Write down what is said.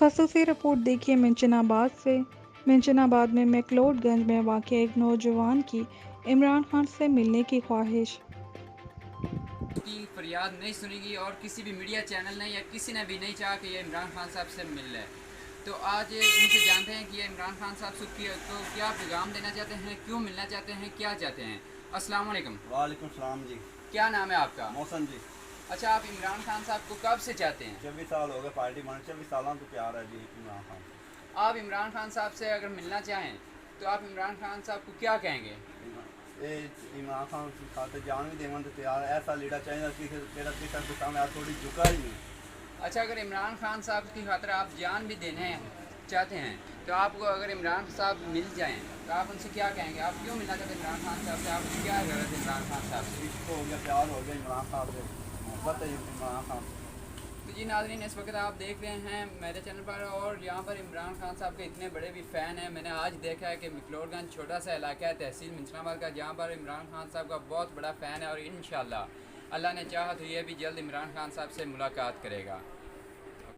ख़ुसूसी report देखिए मेंशनाबाद से। मेंशनाबाद में मैक्लोडगंज में वाक़ एक नौजवान की इमरान खान से मिलने की ख्वाहिश। की फरियाद नहीं सुनेगी और किसी भी मीडिया चैनल ने या किसी ने भी नहीं चाहा कि ये इमरान खान साहब से मिल रहे। तो आज इनसे जानते हैं कि ये इमरान खान साहब से तो क्या पैगाम देना चाहते हैं, क्यों मिलना चाहते हैं, क्या चाहते हैं। अस्सलाम वालेकुम। वालेकुम सलाम जी। क्या नाम है आपका? मौसम जी। अच्छा, आप इमरान खान साहब को कब से चाहते हैं? 24 साल हो गए पार्टी बने, 24 साल तो प्यार है जी इमरान खान आप इमरान खान साहब से अगर मिलना चाहें तो आप इमरान खान साहब को क्या कहेंगे? से। इमरान खान की खातिर जान भी देवन तो तैयार है। ऐसा लीडर चाहिए तेरा किसा के सामने आज थोड़ी झुका ही नहीं। अच्छा, अगर इमरान खान साहब की खातिर आप जान भी देने चाहते हैं तो आपको अगर इमरान साहब मिल जाएं तो आप उनसे क्या कहेंगे? आप क्यों मिलना चाहते हैं इमरान खान साहब से? आपकी क्या ज़रूरत है इमरान खान साहब से? इश्क हो गया, प्यार हो गया इमरान खान से, मोहब्बत है इमरान खान से। तो जी नाज़रीन, इस वक्त आप देख रहे हैं मेरे चैनल पर और यहाँ पर इमरान खान साहब के इतने बड़े भी फ़ैन हैं। मैंने आज देखा है कि मैक्लोडगंज छोटा सा इलाका है तहसील मेंशनाबाद का, जहाँ पर इमरान खान साहब का बहुत बड़ा फ़ैन है और इंशाअल्लाह अल्लाह ने चाहा तो ये भी जल्द इमरान खान साहब से मुलाकात करेगा।